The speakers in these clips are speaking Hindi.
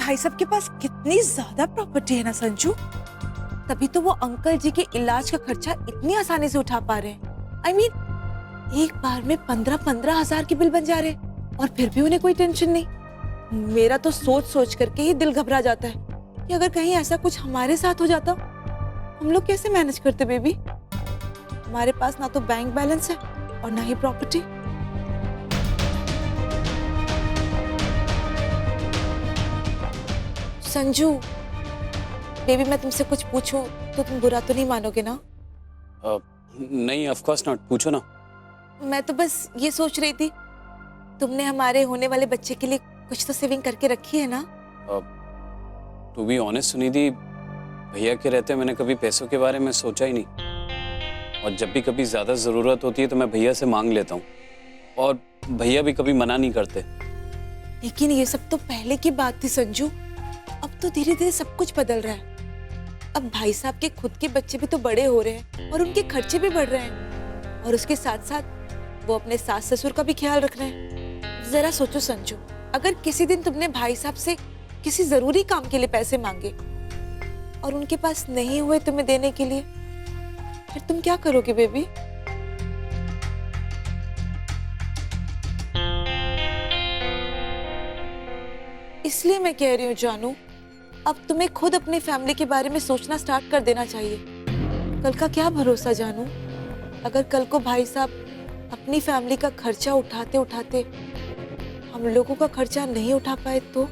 भाई साहब के पास कितनी ज्यादा प्रॉपर्टी है ना संजू, तभी तो वो अंकल जी के इलाज का खर्चा इतनी आसानी से उठा पा रहे हैं। I mean, एक बार में 15-15 हजार के बिल बन जा रहे और फिर भी उन्हें कोई टेंशन नहीं। मेरा तो सोच सोच करके ही दिल घबरा जाता है कि अगर कहीं ऐसा कुछ हमारे साथ हो जाता, हम लोग कैसे मैनेज करते बेबी? हमारे पास ना तो बैंक बैलेंस है और ना ही प्रॉपर्टी। संजू बेबी, मैं तुमसे कुछ पूछूं तो तुम बुरा तो नहीं मानोगे ना? नहीं, ऑफ कोर्स नॉट, पूछो ना। मैं तो बस ये सोच रही थी, तुमने हमारे होने वाले बच्चे के लिए कुछ तो सेविंग करके रखी है ना? टू बी ऑनेस्ट सुनिधि, भैया के रहते मैंने कभी पैसों के बारे में सोचा ही नहीं, और जब भी कभी ज्यादा जरूरत होती है तो मैं भैया से मांग लेता हूँ, और भैया भी कभी मना नहीं करते। लेकिन ये सब तो पहले की बात थी संजू, अब तो धीरे धीरे सब कुछ बदल रहा है। अब भाई साहब के खुद के बच्चे भी तो बड़े हो रहे हैं और उनके खर्चे भी बढ़ रहे हैं, और उसके साथ साथ वो अपने सास ससुर का भी ख्याल रख रहे हैं। जरा सोचो संजू, अगर किसी दिन तुमने भाई साहब से किसी जरूरी काम के लिए पैसे मांगे और उनके पास नहीं हुए तुम्हें देने के लिए, फिर तुम क्या करोगे बेबी? इसलिए मैं कह रही हूँ जानू, अब तुम्हें खुद अपनी फैमिली के बारे में सोचना स्टार्ट कर देना चाहिए। कल का क्या भरोसा जानू, अगर कल को भाई साहब अपनी फैमिली का खर्चा उठाते उठाते हम लोगों का खर्चा नहीं उठा पाए तो?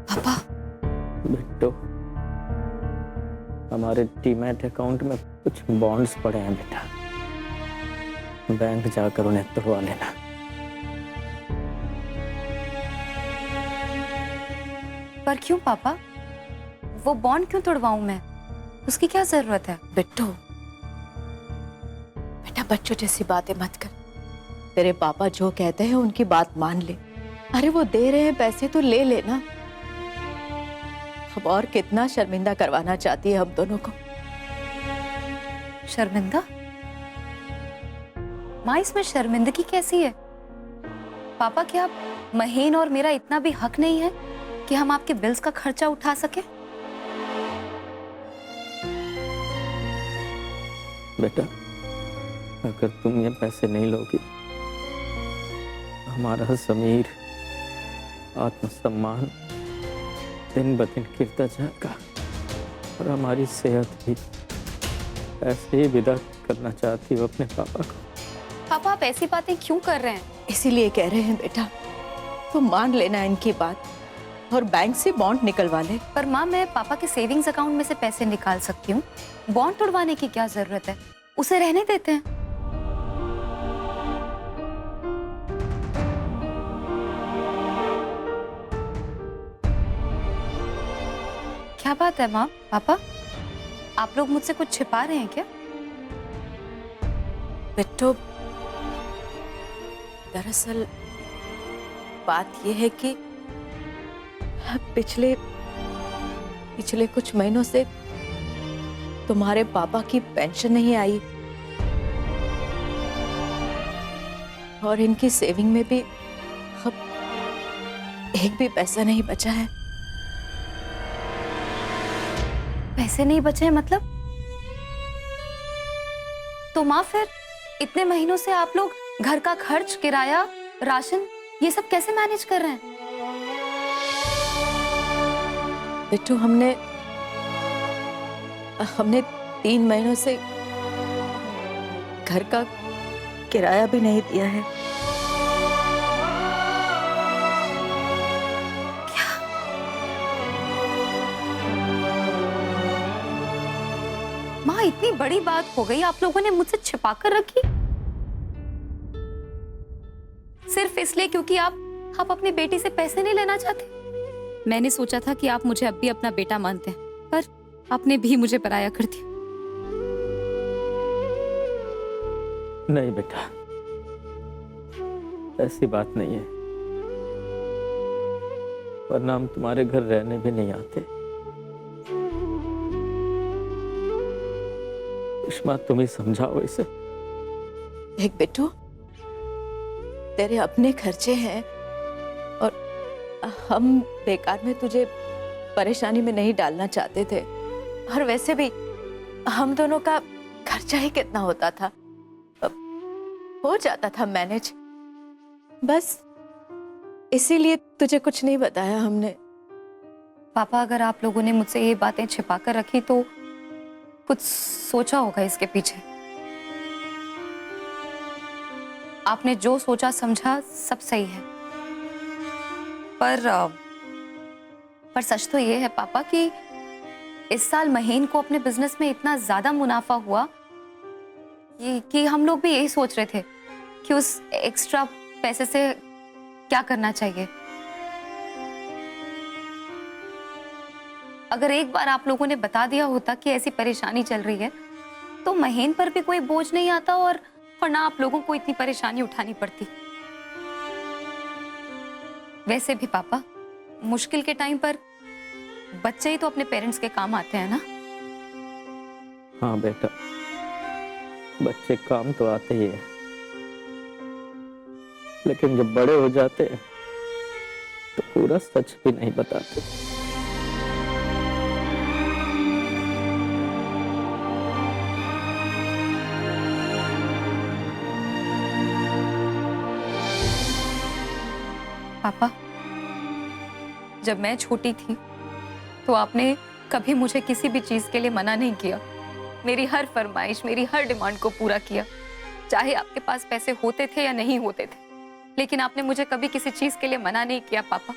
पापा, बेटो, हमारे डीमैट अकाउंट में कुछ बॉन्ड्स पड़े हैं बेटा, बैंक जाकर उन्हें तोड़वा लेना। पर क्यों पापा? वो बॉन्ड क्यों तोड़वाऊं मैं? उसकी क्या जरूरत है? बेटा बच्चों जैसी बातें मत कर। तेरे पापा जो कहते हैं उनकी बात मान ले। अरे वो दे रहे हैं पैसे तो ले लेना। अब और कितना शर्मिंदा करवाना चाहती है हम दोनों को? शर्मिंदा? माँ, इसमें शर्मिंदगी कैसी है? पापा, क्या महीन और मेरा इतना भी हक नहीं है कि हम आपके बिल्स का खर्चा उठा सके? बेटा, अगर तुम ये पैसे नहीं लोगी, हमारा ज़मीर, आत्मसम्मान दिन ब दिन गिरता जाएगा, और हमारी सेहत भी। ऐसे ही विदा करना चाहती हूँ अपने पापा को। पापा, आप ऐसी बातें क्यों कर रहे हैं? इसीलिए कह रहे हैं बेटा, तुम मान लेना इनकी बात और बैंक से बॉन्ड निकलवा ले। पर माँ, मैं पापा के सेविंग्स अकाउंट में से पैसे निकाल सकती हूँ। बॉन्ड तोड़वाने की क्या जरूरत है? उसे रहने देते हैं। क्या बात है माँ? पापा, आप लोग मुझसे कुछ छिपा रहे हैं क्या? बेटो, दरअसल बात यह है कि पिछले कुछ महीनों से तुम्हारे पापा की पेंशन नहीं आई, और इनकी सेविंग में भी अब एक भी पैसा नहीं बचा है। पैसे नहीं बचे हैं मतलब? तो माँ, फिर इतने महीनों से आप लोग घर का खर्च, किराया, राशन, ये सब कैसे मैनेज कर रहे हैं? बिट्टू, हमने 3 महीनों से घर का किराया भी नहीं दिया है। माँ, इतनी बड़ी बात हो गई, आप लोगों ने मुझसे छिपा कर रखी सिर्फ इसलिए क्योंकि आप अपनी बेटी से पैसे नहीं लेना चाहते? मैंने सोचा था कि आप मुझे अब भी अपना बेटा मानते हैं, पर आपने भी मुझे पराया कर दिया। नहीं बेटा, ऐसी बात नहीं है। वरना हम तुम्हारे घर रहने भी नहीं आते। सुषमा, तुम ही समझाओ इसे। देख बेटू, तेरे अपने खर्चे हैं और हम बेकार में तुझे परेशानी में नहीं डालना चाहते थे। और वैसे भी हम दोनों का खर्चा ही कितना होता था, हो जाता था मैनेज। बस इसीलिए तुझे कुछ नहीं बताया हमने। पापा, अगर आप लोगों ने मुझसे ये बातें छिपा कर रखी तो कुछ सोचा होगा इसके पीछे। आपने जो सोचा समझा सब सही है, पर सच तो ये है पापा कि इस साल महीन को अपने बिजनेस में इतना ज्यादा मुनाफा हुआ कि हम लोग भी यही सोच रहे थे कि उस एक्स्ट्रा पैसे से क्या करना चाहिए। अगर एक बार आप लोगों ने बता दिया होता कि ऐसी परेशानी चल रही है तो महीन पर भी कोई बोझ नहीं आता और ना आप लोगों को इतनी परेशानी उठानी पड़ती। वैसे भी पापा, मुश्किल के टाइम पर बच्चे ही तो अपने पेरेंट्स के काम आते हैं ना। हाँ बेटा, बच्चे काम तो आते ही हैं, लेकिन जब बड़े हो जाते हैं तो पूरा सच भी नहीं बताते। पापा, जब मैं छोटी थी तो आपने कभी मुझे किसी भी चीज के लिए मना नहीं किया। मेरी हर फरमाइश, मेरी हर डिमांड को पूरा किया, चाहे आपके पास पैसे होते थे या नहीं होते थे, लेकिन आपने मुझे कभी किसी चीज के लिए मना नहीं किया पापा।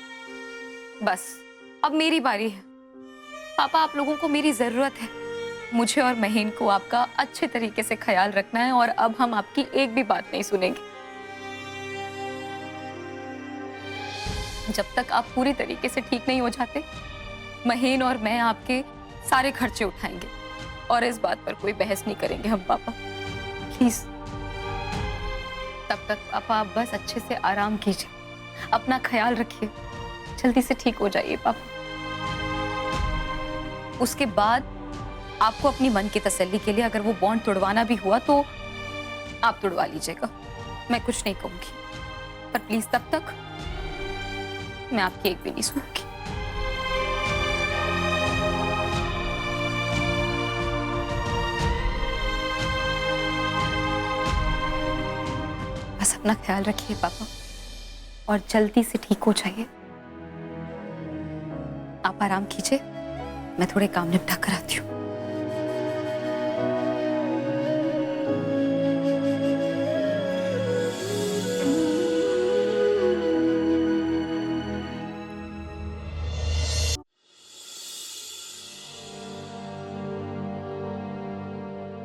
बस अब मेरी बारी है पापा, आप लोगों को मेरी जरूरत है। मुझे और महीन को आपका अच्छे तरीके से ख्याल रखना है और अब हम आपकी एक भी बात नहीं सुनेंगे। जब तक आप पूरी तरीके से ठीक नहीं हो जाते, महीन और मैं आपके सारे खर्चे उठाएंगे और इस बात पर कोई बहस नहीं करेंगे हम पापा, प्लीज। तब तक पापा आप बस अच्छे से आराम कीजिए, अपना ख्याल रखिए, जल्दी से ठीक हो जाइए पापा। उसके बाद आपको अपनी मन की तसल्ली के लिए अगर वो बॉन्ड तुड़वाना भी हुआ तो आप तुड़वा लीजिएगा, मैं कुछ नहीं कहूंगी। पर प्लीज तब तक मैं आपकी एक भी नहीं सुनूंगी। बस अपना ख्याल रखिए पापा और जल्दी से ठीक हो जाइए। आप आराम कीजिए, मैं थोड़े काम निपटा कर आती हूँ।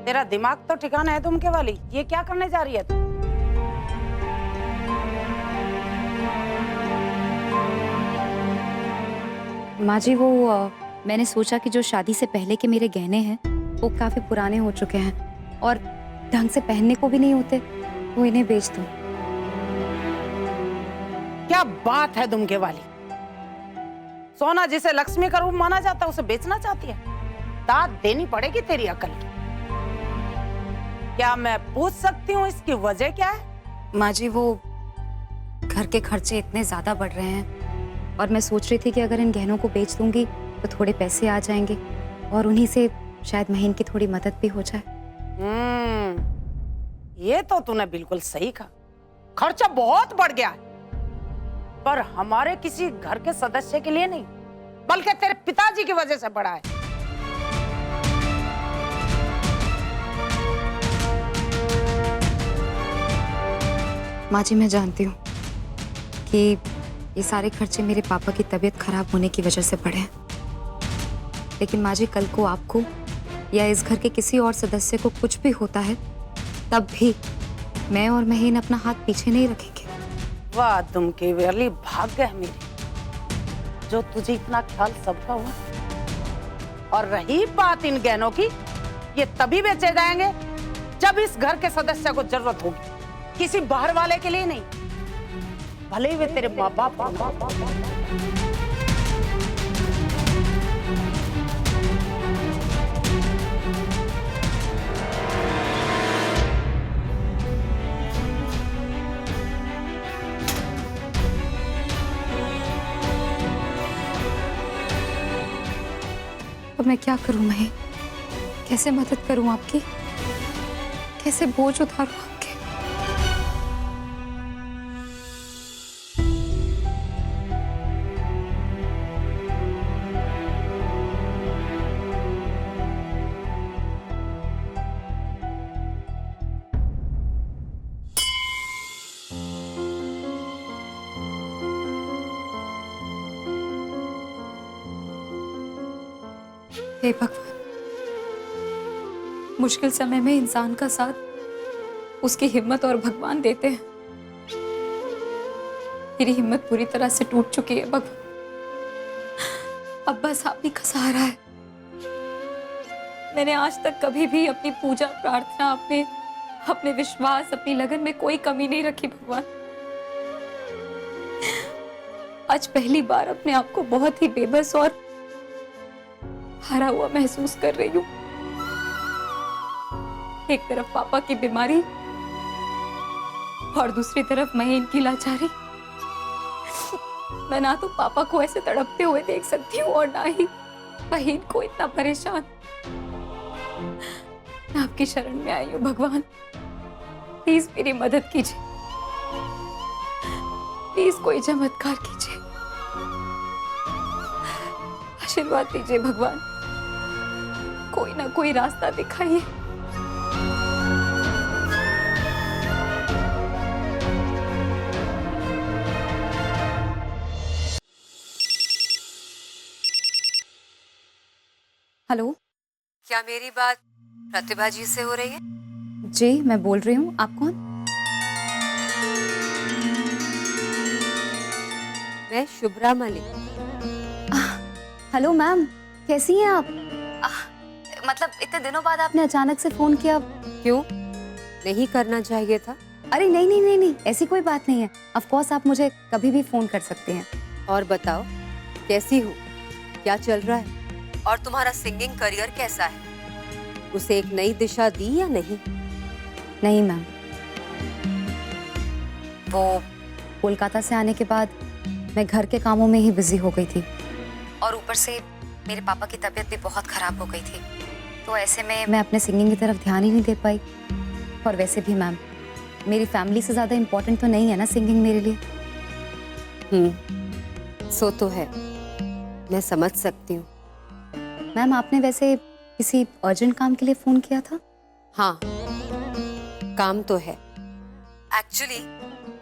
तेरा दिमाग तो ठिकाना है तुमके वाली, ये क्या करने जा रही है तू? माँ जी, वो मैंने सोचा कि जो शादी से पहले के मेरे गहने हैं वो काफी पुराने हो चुके हैं और ढंग से पहनने को भी नहीं होते, वो इन्हें बेच दूं। क्या बात है तुमके वाली, सोना जिसे लक्ष्मी का रूप माना जाता है उसे बेचना चाहती है? दाद देनी पड़ेगी तेरी अकल की। क्या मैं पूछ सकती हूँ इसकी वजह क्या है? माँ जी, वो घर के खर्चे इतने ज्यादा बढ़ रहे हैं और मैं सोच रही थी कि अगर इन गहनों को बेच दूंगी तो थोड़े पैसे आ जाएंगे और उन्हीं से शायद महीन की थोड़ी मदद भी हो जाए। ये तो तूने बिल्कुल सही कहा, खर्चा बहुत बढ़ गया है, पर हमारे किसी घर के सदस्य के लिए नहीं, बल्कि तेरे पिताजी की वजह से बढ़ा है। माँ जी, मैं जानती हूँ कि ये सारे खर्चे मेरे पापा की तबीयत खराब होने की वजह से बढ़े हैं, लेकिन माँ जी, कल को आपको या इस घर के किसी और सदस्य को कुछ भी होता है तब भी मैं और महीन अपना हाथ पीछे नहीं रखेंगे। वाह, तुम केवली भाग्य है मेरी जो तुझे इतना ख्याल सबका हुआ। और रही बात इन गहनों की, ये तभी बेचे जाएंगे जब इस घर के सदस्य को जरूरत होगी, किसी बाहर वाले के लिए नहीं, भले ही वे तेरे माँ बाप। तो मैं क्या करूं? मैं कैसे मदद करूं आपकी? कैसे बोझ उतारूं आपके? हे भगवान, मुश्किल समय में इंसान का साथ उसकी हिम्मत और भगवान देते हैं। मेरी हिम्मत पूरी तरह से टूट चुकी है भगवान। अब बस आप ही का सहारा है। मैंने आज तक कभी भी अपनी पूजा प्रार्थना, अपने विश्वास, अपनी लगन में कोई कमी नहीं रखी भगवान। आज पहली बार अपने आप को बहुत ही बेबस और हारा हुआ महसूस कर रही हूँ। एक तरफ पापा की बीमारी और दूसरी तरफ महीन की लाचारी। मैं ना तो पापा को ऐसे तड़पते हुए देख सकती हूँ और ना ही महीन को इतना परेशान। मैं आपकी शरण में आई हूँ भगवान, प्लीज मेरी मदद कीजिए। प्लीज कोई चमत्कार कीजिए, आशीर्वाद दीजिए भगवान, कोई ना कोई रास्ता दिखाइए। हेलो, क्या मेरी बात प्रतिभा जी से हो रही है? जी मैं बोल रही हूँ। आप कौन? मैं शुभ्रा मलिक। हेलो मैम, कैसी हैं आप? मतलब इतने दिनों बाद आपने अचानक से फोन किया। क्यों, नहीं करना चाहिए था? अरे नहीं नहीं नहीं नहीं, ऐसी कोई बात नहीं है। ऑफ कोर्स आप मुझे कभी भी फोन कर सकते हैं। और बताओ, कैसी हो, क्या चल रहा है, और तुम्हारा सिंगिंग करियर कैसा है? उसे एक नई दिशा दी या नहीं? नहीं मैम, वो कोलकाता से आने के बाद मैं घर के कामों में ही बिजी हो गई थी और ऊपर से मेरे पापा की तबीयत भी बहुत खराब हो गई थी, तो ऐसे में मैं अपने सिंगिंग की तरफ ध्यान ही नहीं दे पाई। और वैसे भी मैम, मेरी फैमिली से ज्यादा इम्पोर्टेंट तो नहीं है ना सिंगिंग मेरे लिए। सो तो है, मैं समझ सकती हूँ। मैम आपने वैसे किसी अर्जेंट काम के लिए फोन किया था? हाँ, काम तो है। एक्चुअली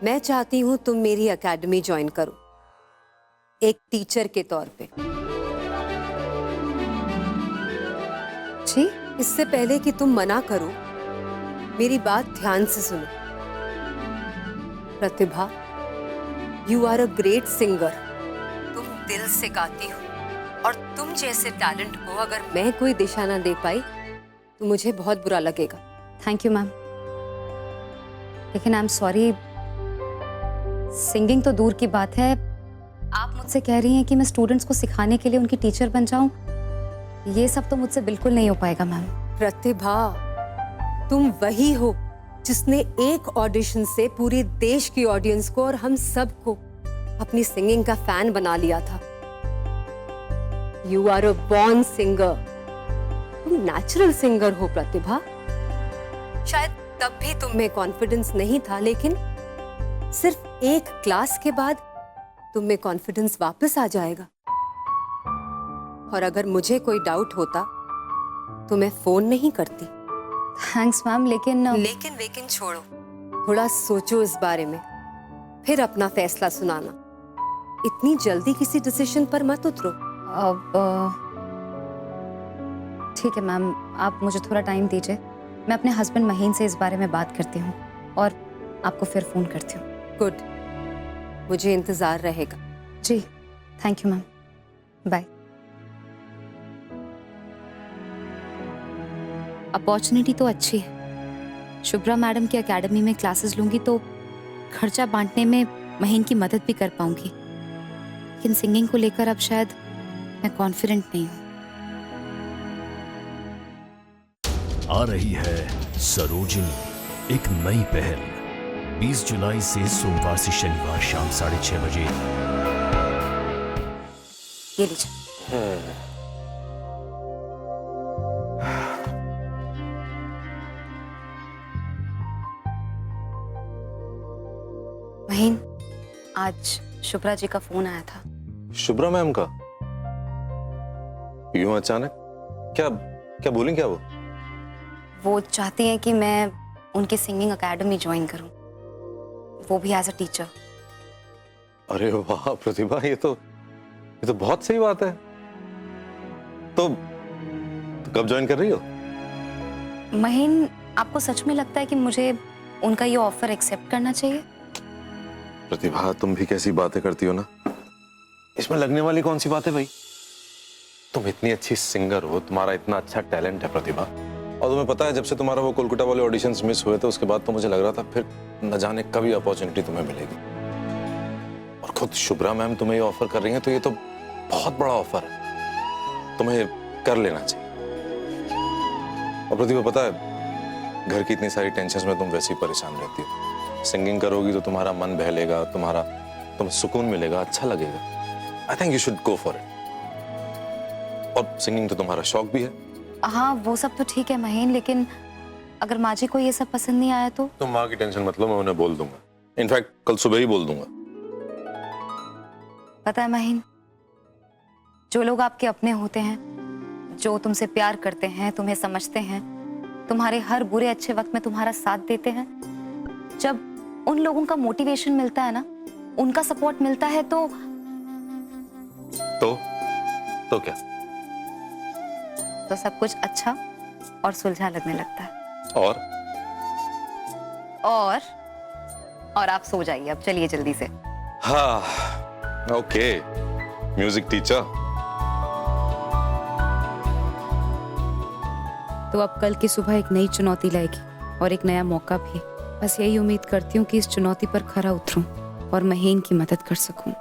मैं चाहती हूँ तुम मेरी एकेडमी ज्वाइन करो, एक टीचर के तौर पे। जी? इससे पहले कि तुम मना करो, मेरी बात ध्यान से सुनो। Pratibha, you are a great singer. तुम दिल से गाती हो, और तुम जैसे टैलेंट को अगर मैं कोई दिशा ना दे पाई तो मुझे बहुत बुरा लगेगा। थैंक यू मैम, लेकिन आई एम सॉरी, सिंगिंग तो दूर की बात है, आप मुझसे कह रही हैं कि मैं स्टूडेंट्स को सिखाने के लिए उनकी टीचर बन जाऊं, ये सब तो मुझसे बिल्कुल नहीं हो पाएगा मैम। प्रतिभा, तुम वही हो जिसने एक ऑडिशन से पूरे देश की ऑडियंस को और हम सबको अपनी सिंगिंग का फैन बना लिया था। You are a born singer. तुम नेचुरल सिंगर हो प्रतिभा। शायद तब भी तुम में कॉन्फिडेंस नहीं था, लेकिन सिर्फ एक क्लास के बाद तुम में कॉन्फिडेंस वापस आ जाएगा। और अगर मुझे कोई डाउट होता तो मैं फोन नहीं करती। थैंक्स मैम, लेकिन लेकिन छोड़ो, थोड़ा सोचो इस बारे में, फिर अपना फैसला सुनाना। इतनी जल्दी किसी डिसीजन पर मत उतरो। अब ठीक है मैम, आप मुझे थोड़ा टाइम दीजिए, मैं अपने हस्बैंड महीन से इस बारे में बात करती हूँ और आपको फिर फोन करती हूँ। गुड, मुझे इंतजार रहेगा। जी thank you ma'am, bye. Opportunity तो अच्छी है, शुभ्रा मैडम की एकेडमी में क्लासेस लूंगी तो खर्चा बांटने में महीन की मदद भी कर पाऊंगी, लेकिन सिंगिंग को लेकर अब शायद मैं कॉन्फिडेंट नहीं हूँ। आ रही है सरोजिनी, एक नई पहल 20 जुलाई से सोमवार से शनिवार शाम 6:30 बजे। ये लीजिए। आज शुभ्रा जी का फोन आया था। शुभ्रा मैम का? यूं अचानक? क्या क्या बोली क्या वो चाहती हैं कि मैं उनकी सिंगिंग एकेडमी ज्वाइन करूं, वो भी एज अ टीचर। अरे वाह प्रतिभा, ये तो बहुत सही बात है। तो कब ज्वाइन कर रही हो? महीन, आपको सच में लगता है कि मुझे उनका ये ऑफर एक्सेप्ट करना चाहिए? प्रतिभा, तुम भी कैसी बातें करती हो ना। इसमें लगने वाली कौन सी बात है भाई? तुम इतनी अच्छी सिंगर हो, तुम्हारा इतना अच्छा टैलेंट है प्रतिभा, और तुम्हें पता है जब से तुम्हारा वो कोलकाता वाले ऑडिशंस मिस हुए थे उसके बाद तो मुझे लग रहा था फिर न जाने कभी अपॉर्चुनिटी तुम्हें मिलेगी। और खुद शुभ्रा मैम तुम्हें ये ऑफर कर रही हैं तो ये तो बहुत बड़ा ऑफर है, तुम्हें कर लेना चाहिए। और प्रतिभा, पता है घर की इतनी सारी टेंशन में तुम वैसे ही परेशान रहती हो। सिंगिंग करोगी तो तुम्हारा मन बहलेगा, तुम्हें सुकून मिलेगा, अच्छा लगेगा। I think you should go for it. और सिंगिंग तो तुम्हारा शौक भी है। हाँ, वो सब तो ठीक है महीन, लेकिन अगर माँ जी को ये सब पसंद नहीं आया तो? तुम माँ की टेंशन मत लो, मैं उन्हें बोल दूंगा। इनफैक्ट कल सुबह ही बोल दूंगा। पता है महीन, जो लोग आपके अपने होते हैं, जो तुमसे प्यार करते हैं, तुम्हें समझते हैं, तुम्हारे हर बुरे अच्छे वक्त में तुम्हारा साथ देते हैं, जब उन लोगों का मोटिवेशन मिलता है ना, उनका सपोर्ट मिलता है तो क्या? तो सब कुछ अच्छा और सुलझा लगने लगता है। और आप सो जाइए अब, चलिए जल्दी से। हाँ, ओके म्यूजिक टीचर। तो अब कल की सुबह एक नई चुनौती लाएगी और एक नया मौका भी। बस यही उम्मीद करती हूँ कि इस चुनौती पर खरा उतरूं और महीन की मदद कर सकूं।